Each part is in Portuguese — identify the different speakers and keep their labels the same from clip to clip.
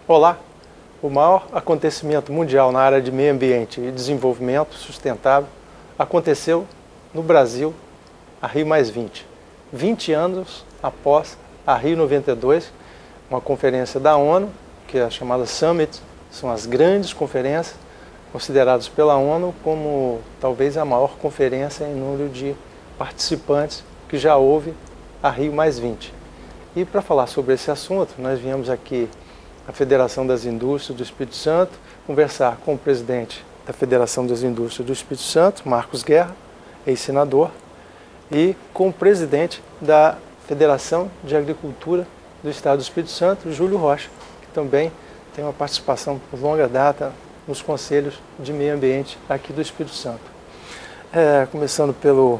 Speaker 1: Olá! O maior acontecimento mundial na área de meio ambiente e desenvolvimento sustentável aconteceu no Brasil, a Rio+20. 20 anos após a Rio 92, uma conferência da ONU, que é a chamada Summit, são as grandes conferências consideradas pela ONU como talvez a maior conferência em número de participantes que já houve a Rio+20. E para falar sobre esse assunto, nós viemos aqui a Federação das Indústrias do Espírito Santo, conversar com o presidente da Federação das Indústrias do Espírito Santo, Marcos Guerra, ex-senador, e com o presidente da Federação de Agricultura do Estado do Espírito Santo, Júlio Rocha, que também tem uma participação por longa data nos conselhos de meio ambiente aqui do Espírito Santo. Começando pelo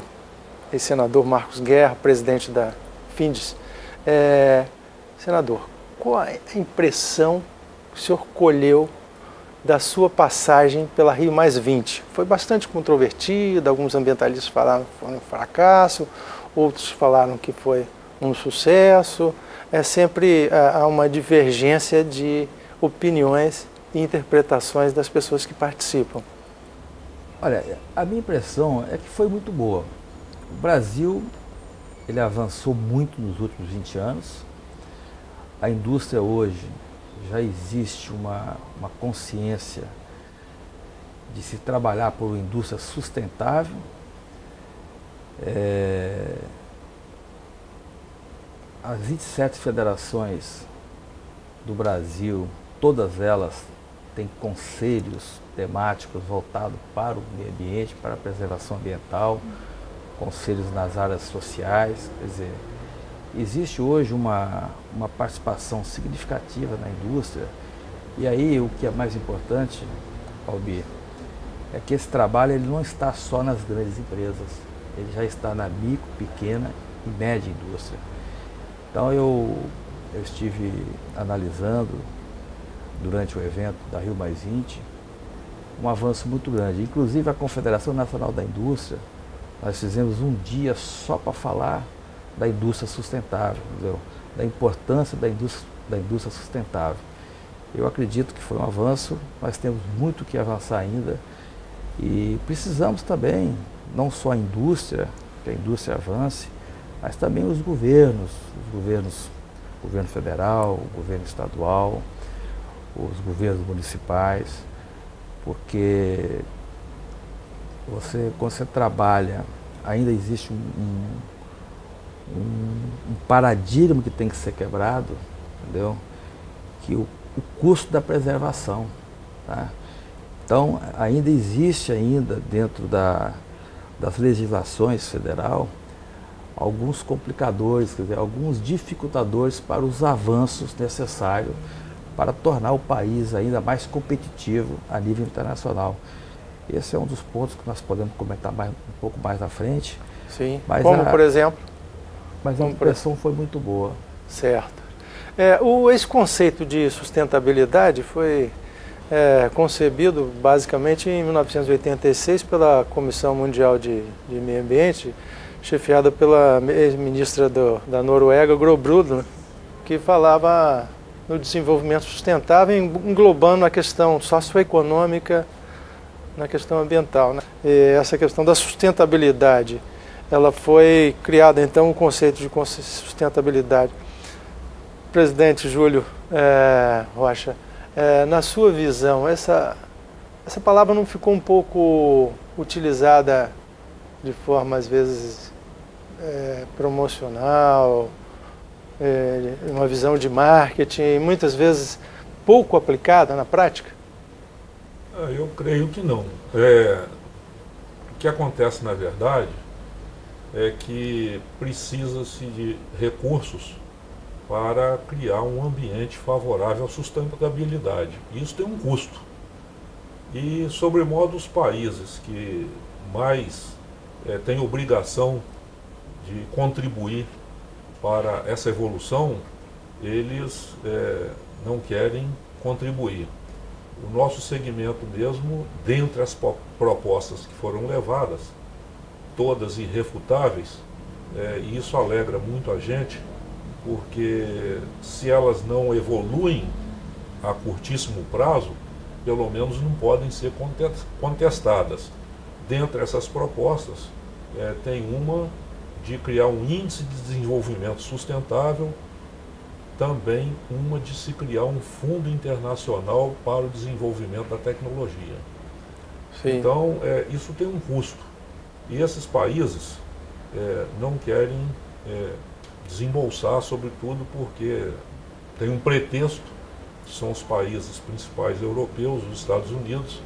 Speaker 1: ex-senador Marcos Guerra, presidente da FINDES. Senador, qual a impressão que o senhor colheu da sua passagem pela Rio+20? Foi bastante controvertida, alguns ambientalistas falaram que foi um fracasso, outros falaram que foi um sucesso. Sempre há uma divergência de opiniões e interpretações das pessoas que participam.
Speaker 2: Olha, a minha impressão é que foi muito boa. O Brasil, ele avançou muito nos últimos 20 anos. A indústria hoje, já existe uma consciência de se trabalhar por uma indústria sustentável. As 27 federações do Brasil, todas elas têm conselhos temáticos voltados para o meio ambiente, para a preservação ambiental, conselhos nas áreas sociais, quer dizer, existe hoje uma participação significativa na indústria. E aí o que é mais importante, Albi, é que esse trabalho ele não está só nas grandes empresas, ele já está na micro, pequena e média indústria. Então eu estive analisando durante o evento da Rio+20 um avanço muito grande. Inclusive a Confederação Nacional da Indústria, nós fizemos um dia só para falar da indústria sustentável, entendeu? Da importância da indústria sustentável. Eu acredito que foi um avanço, nós temos muito que avançar ainda e precisamos também, não só a indústria, que a indústria avance, mas também os governos, o governo federal, o governo estadual, os governos municipais, porque quando você trabalha, ainda existe um paradigma que tem que ser quebrado, entendeu? Que o custo da preservação, tá? Então, ainda existe dentro das legislações federal alguns complicadores, quer dizer, alguns dificultadores para os avanços necessários para tornar o país ainda mais competitivo a nível internacional. Esse é um dos pontos que nós podemos comentar um pouco mais à frente.
Speaker 1: Sim, como por exemplo?
Speaker 2: Mas a impressão foi muito boa.
Speaker 1: Certo. Esse conceito de sustentabilidade foi concebido basicamente em 1986 pela Comissão Mundial de Meio Ambiente, chefiada pela ex-ministra da Noruega, Gro Brundtland, que falava no desenvolvimento sustentável, englobando a questão socioeconômica na questão ambiental, né? E essa questão da sustentabilidade, ela foi criada então o conceito de sustentabilidade. Presidente Júlio Rocha, na sua visão, essa palavra não ficou um pouco utilizada de forma às vezes promocional, uma visão de marketing, muitas vezes pouco aplicada na prática?
Speaker 3: Eu creio que não. O que acontece na verdade é que precisa-se de recursos para criar um ambiente favorável à sustentabilidade. Isso tem um custo. E, sobremodo, os países que mais têm obrigação de contribuir para essa evolução, eles não querem contribuir. O nosso segmento mesmo, dentre as propostas que foram levadas, todas irrefutáveis, e isso alegra muito a gente, porque se elas não evoluem a curtíssimo prazo, pelo menos não podem ser contestadas. Dentre essas propostas, tem uma de criar um índice de desenvolvimento sustentável, também uma de se criar um fundo internacional para o desenvolvimento da tecnologia. Sim. Então, isso tem um custo. E esses países não querem desembolsar, sobretudo porque tem um pretexto, que são os países principais europeus, os Estados Unidos,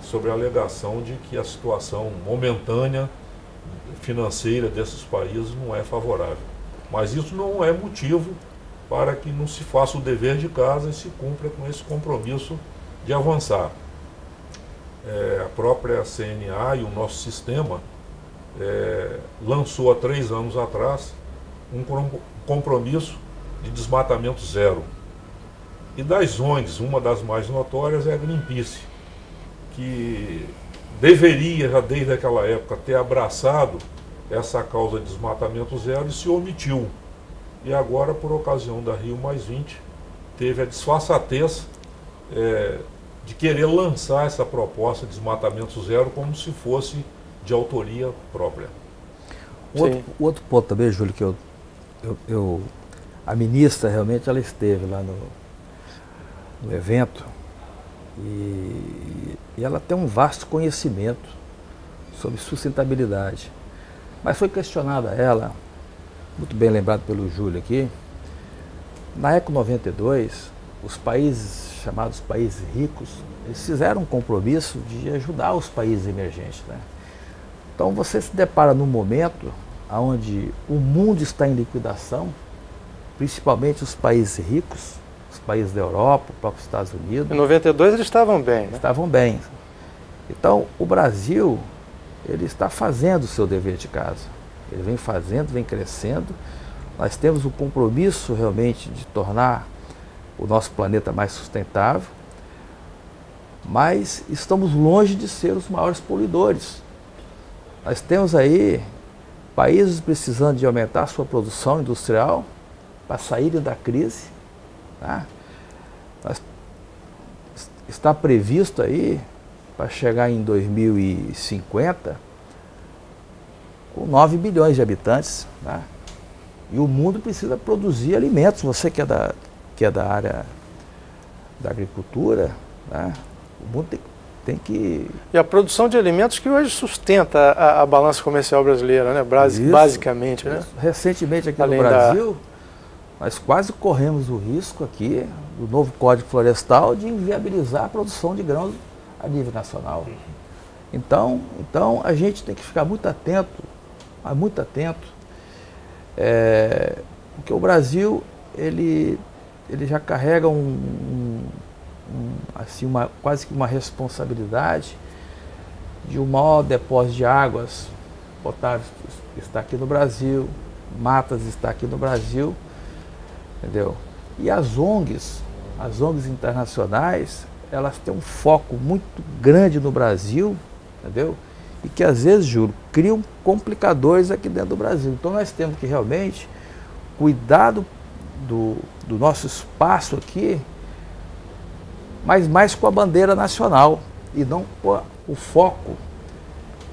Speaker 3: sobre a alegação de que a situação momentânea financeira desses países não é favorável. Mas isso não é motivo para que não se faça o dever de casa e se cumpra com esse compromisso de avançar. A própria CNA e o nosso sistema lançou há 3 anos atrás um compromisso de desmatamento zero. E das ONGs, uma das mais notórias é a Greenpeace, que deveria, já desde aquela época, ter abraçado essa causa de desmatamento zero e se omitiu. E agora, por ocasião da Rio+20, teve a disfarçatez de querer lançar essa proposta de desmatamento zero como se fosse de autoria própria.
Speaker 2: O outro ponto também, Júlio, que a ministra realmente ela esteve lá no evento e ela tem um vasto conhecimento sobre sustentabilidade. Mas foi questionada ela, muito bem lembrado pelo Júlio aqui, na Eco 92, os países chamados países ricos, eles fizeram um compromisso de ajudar os países emergentes, né? Então você se depara num momento onde o mundo está em liquidação, principalmente os países ricos, os países da Europa, o próprio Estados Unidos.
Speaker 1: Em 92 eles estavam bem, né?
Speaker 2: Estavam bem. Então o Brasil, ele está fazendo o seu dever de casa. Ele vem fazendo, vem crescendo. Nós temos o compromisso realmente de tornar o nosso planeta mais sustentável, mas estamos longe de ser os maiores poluidores. Nós temos aí países precisando de aumentar a sua produção industrial para saírem da crise. Tá? Está previsto aí para chegar em 2050 com 9 bilhões de habitantes. Tá? E o mundo precisa produzir alimentos. Você que é da área da agricultura, tá? O mundo tem que...
Speaker 1: E a produção de alimentos que hoje sustenta a balança comercial brasileira, né? Basicamente, né?
Speaker 2: Recentemente aqui no Brasil, nós quase corremos o risco aqui, do novo Código Florestal, de inviabilizar a produção de grãos a nível nacional. Então a gente tem que ficar muito atento, porque o Brasil, ele já carrega quase que uma responsabilidade de o maior depósito de águas potáveis está aqui no Brasil, matas está aqui no Brasil, entendeu? E as ONGs internacionais, elas têm um foco muito grande no Brasil, entendeu? E que às vezes, Júlio, criam complicadores aqui dentro do Brasil. Então nós temos que realmente cuidar do nosso espaço aqui, mas mais com a bandeira nacional e não com o foco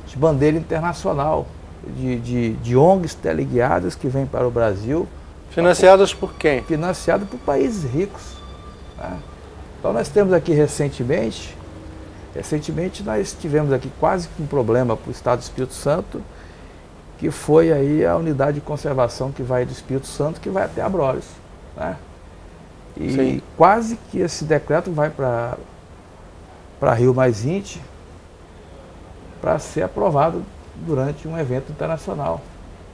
Speaker 2: de bandeira internacional, de ONGs teleguiadas que vêm para o Brasil.
Speaker 1: Financiadas por quem?
Speaker 2: Financiadas por países ricos. Tá? Então nós temos aqui recentemente nós tivemos aqui quase um problema para o Estado do Espírito Santo, que foi aí a unidade de conservação que vai do Espírito Santo, que vai até Abrolhos. Né? E sim, quase que esse decreto vai para Rio+20 para ser aprovado durante um evento internacional.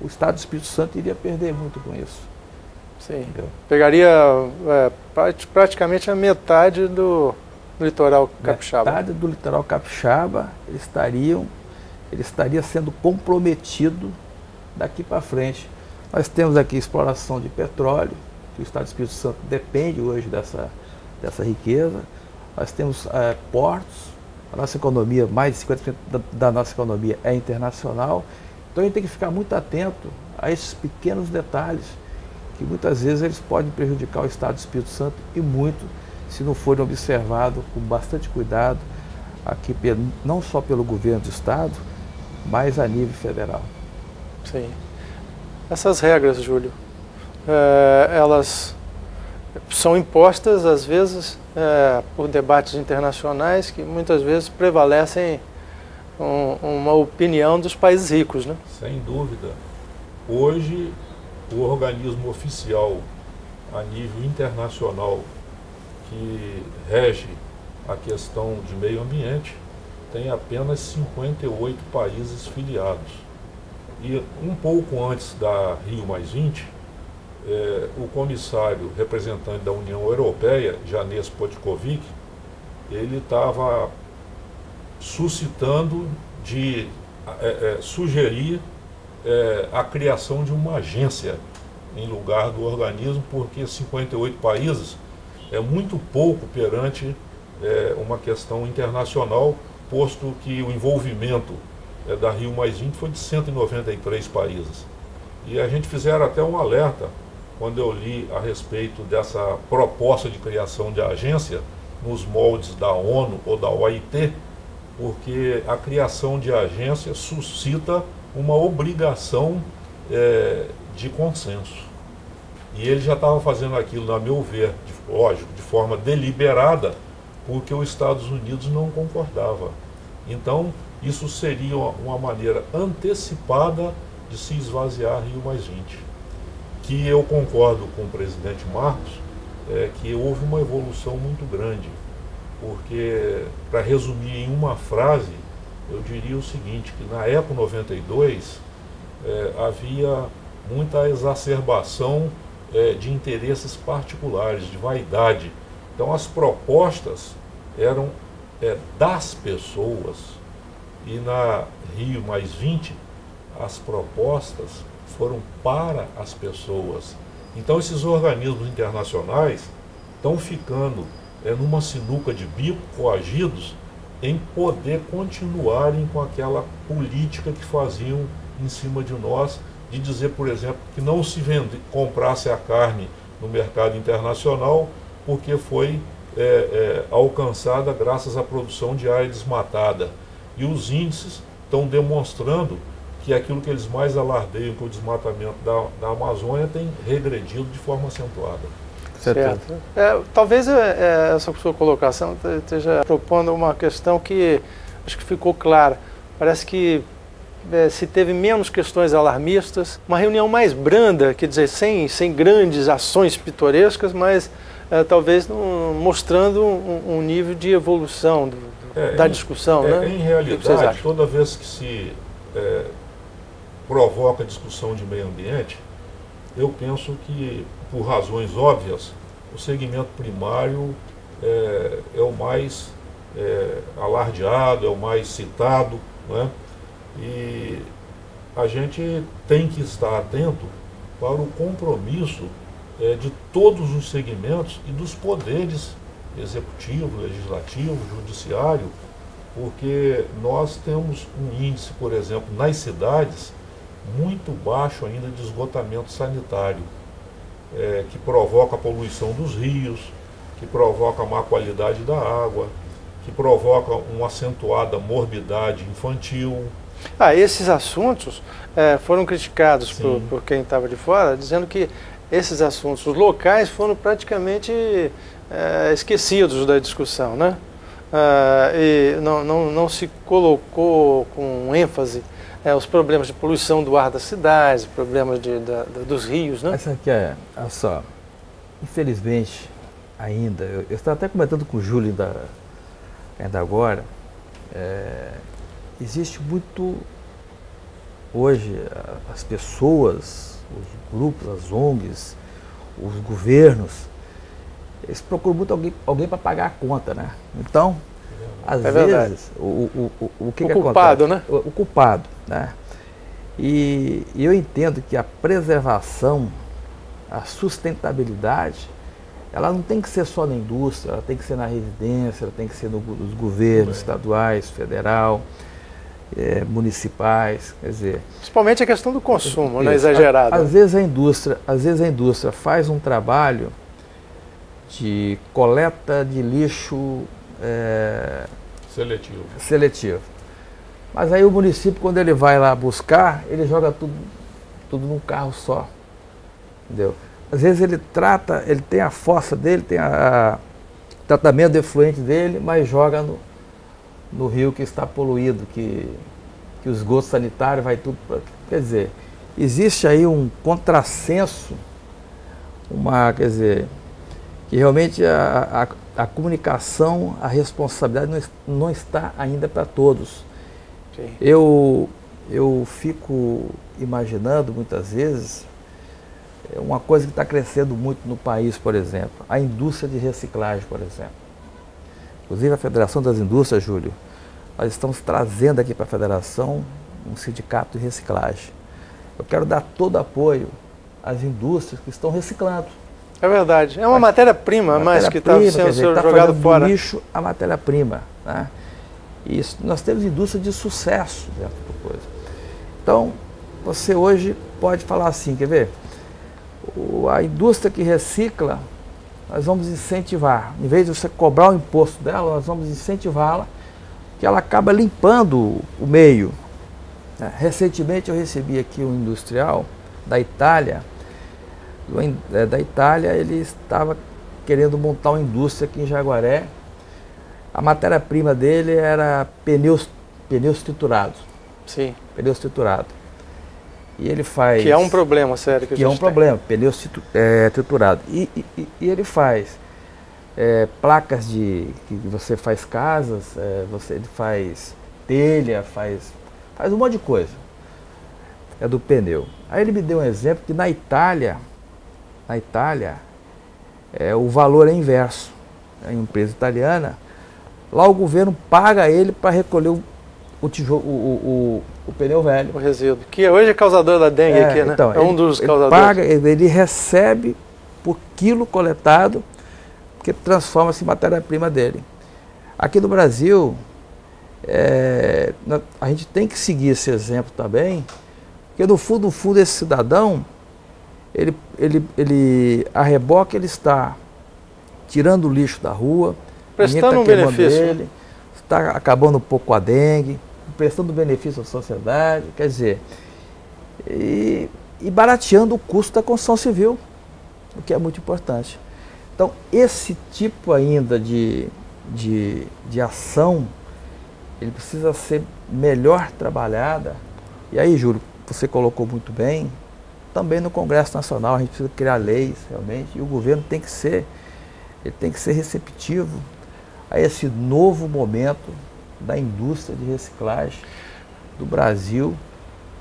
Speaker 2: O Estado do Espírito Santo iria perder muito com isso.
Speaker 1: Sim, entendeu? Pegaria praticamente a metade do litoral capixaba.
Speaker 2: Metade do litoral capixaba ele estaria sendo comprometido daqui para frente. Nós temos aqui exploração de petróleo, que o Estado do Espírito Santo depende hoje dessa riqueza. Nós temos portos, a nossa economia, mais de 50% da nossa economia é internacional. Então a gente tem que ficar muito atento a esses pequenos detalhes, que muitas vezes eles podem prejudicar o Estado do Espírito Santo e muito, se não forem observados com bastante cuidado, aqui não só pelo governo do Estado, mas a nível federal.
Speaker 1: Sim. Essas regras, Júlio, elas são impostas, às vezes, por debates internacionais que muitas vezes prevalecem uma opinião dos países ricos, né?
Speaker 3: Sem dúvida. Hoje, o organismo oficial a nível internacional que rege a questão de meio ambiente tem apenas 58 países filiados. E um pouco antes da Rio+20, o comissário representante da União Europeia, Janez Potkovic, ele estava suscitando de sugerir a criação de uma agência em lugar do organismo, porque 58 países é muito pouco perante uma questão internacional, posto que o envolvimento da Rio+20 foi de 193 países. E a gente fizeram até um alerta quando eu li a respeito dessa proposta de criação de agência nos moldes da ONU ou da OIT, porque a criação de agência suscita uma obrigação de consenso. E ele já estava fazendo aquilo, na meu ver, lógico, de forma deliberada, porque os Estados Unidos não concordava. Então, isso seria uma maneira antecipada de se esvaziar Rio+20. Que eu concordo com o presidente Marcos, que houve uma evolução muito grande. Porque, para resumir em uma frase, eu diria o seguinte, que na Eco 92 havia muita exacerbação de interesses particulares, de vaidade. Então as propostas eram das pessoas, e na Rio+20 as propostas foram para as pessoas. Então esses organismos internacionais estão ficando numa sinuca de bico, coagidos em poder continuarem com aquela política que faziam em cima de nós, de dizer, por exemplo, que não se comprasse a carne no mercado internacional, porque foi alcançada graças à produção de área desmatada. E os índices estão demonstrando que aquilo que eles mais alardeiam, que o desmatamento da Amazônia, tem regredido de forma acentuada.
Speaker 1: Certo. Talvez essa sua colocação esteja propondo uma questão que acho que ficou clara. Parece que se teve menos questões alarmistas, uma reunião mais branda, quer dizer, sem grandes ações pitorescas, mas talvez mostrando um nível de evolução da discussão. Né?
Speaker 3: Em realidade, toda vez que se provoca discussão de meio ambiente, eu penso que, por razões óbvias, o segmento primário é o mais alardeado, é o mais citado, não é? E a gente tem que estar atento para o compromisso de todos os segmentos e dos poderes executivo, legislativo, judiciário, porque nós temos um índice, por exemplo, nas cidades, muito baixo ainda de esgotamento sanitário, que provoca a poluição dos rios, que provoca a má qualidade da água, que provoca uma acentuada morbidade infantil.
Speaker 1: Esses assuntos foram criticados por quem estava de fora, dizendo que esses assuntos locais foram praticamente esquecidos da discussão, né? E não se colocou com ênfase os problemas de poluição do ar das cidades, problemas dos rios, né?
Speaker 2: Essa aqui olha só, infelizmente ainda, eu estava até comentando com o Júlio ainda agora, existe muito, hoje, as pessoas, os grupos, as ONGs, os governos, eles procuram muito alguém para pagar a conta, né? Então, às
Speaker 1: verdade.
Speaker 2: vezes, o que
Speaker 1: culpado,
Speaker 2: acontece?
Speaker 1: Né?
Speaker 2: O culpado, né? E eu entendo que a preservação, a sustentabilidade, ela não tem que ser só na indústria, ela tem que ser na residência, ela tem que ser nos governos estaduais, federal, municipais, quer dizer...
Speaker 1: Principalmente a questão do consumo,
Speaker 2: isso,
Speaker 1: né, exagerado.
Speaker 2: Às vezes a indústria faz um trabalho de coleta de lixo seletivo. Mas aí o município, quando ele vai lá buscar, ele joga tudo num carro só, entendeu? Às vezes ele tem a fossa dele, tem o tratamento do efluente dele, mas joga no rio que está poluído, que o esgoto sanitário vai tudo para... Quer dizer, existe aí um contrassenso, quer dizer, que realmente a comunicação, a responsabilidade não está ainda para todos.
Speaker 1: Sim.
Speaker 2: Eu fico imaginando muitas vezes uma coisa que está crescendo muito no país, por exemplo, a indústria de reciclagem, por exemplo. Inclusive a Federação das Indústrias, Júlio, nós estamos trazendo aqui para a Federação um sindicato de reciclagem. Eu quero dar todo apoio às indústrias que estão reciclando.
Speaker 1: É verdade. É uma matéria-prima mais que está sendo jogado fora.
Speaker 2: Do lixo a matéria-prima, né? E isso, nós temos indústria de sucesso dentro do coisa. Então, você hoje pode falar assim, quer ver? A indústria que recicla, nós vamos incentivar. Em vez de você cobrar o imposto dela, nós vamos incentivá-la, que ela acaba limpando o meio. Recentemente eu recebi aqui um industrial da Itália. Ele estava querendo montar uma indústria aqui em Jaguaré. A matéria-prima dele era pneus triturados.
Speaker 1: Sim.
Speaker 2: Pneus triturados. E ele faz...
Speaker 1: Que é um problema sério que a gente tem.
Speaker 2: Problema, pneus triturados. E ele faz placas que você faz casas, ele faz telha, faz um monte de coisa. É do pneu. Aí ele me deu um exemplo que na Itália, o valor é inverso. É uma empresa italiana. Lá o governo paga ele para recolher o pneu velho.
Speaker 1: O resíduo, que hoje é causador da dengue aqui, né?
Speaker 2: Então,
Speaker 1: é um dos causadores.
Speaker 2: Ele recebe por quilo coletado, que transforma-se em matéria-prima dele. Aqui no Brasil, a gente tem que seguir esse exemplo também, porque no fundo esse cidadão, a reboque ele está tirando o lixo da rua,
Speaker 1: prestando um benefício.
Speaker 2: Dele, está acabando um pouco com a dengue, prestando benefício à sociedade, quer dizer, e barateando o custo da construção civil, o que é muito importante. Então, esse tipo ainda de ação, ele precisa ser melhor trabalhada. E aí, Júlio, você colocou muito bem, também no Congresso Nacional a gente precisa criar leis, realmente, e o governo tem que ser receptivo a esse novo momento da indústria de reciclagem do Brasil,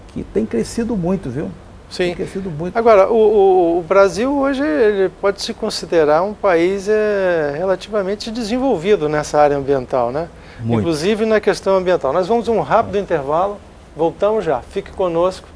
Speaker 2: que tem crescido muito, viu?
Speaker 1: Sim.
Speaker 2: Tem crescido muito.
Speaker 1: Agora, o Brasil hoje ele pode se considerar um país relativamente desenvolvido nessa área ambiental, né?
Speaker 2: Muito.
Speaker 1: Inclusive na questão ambiental. Nós vamos a um rápido intervalo, voltamos já. Fique conosco,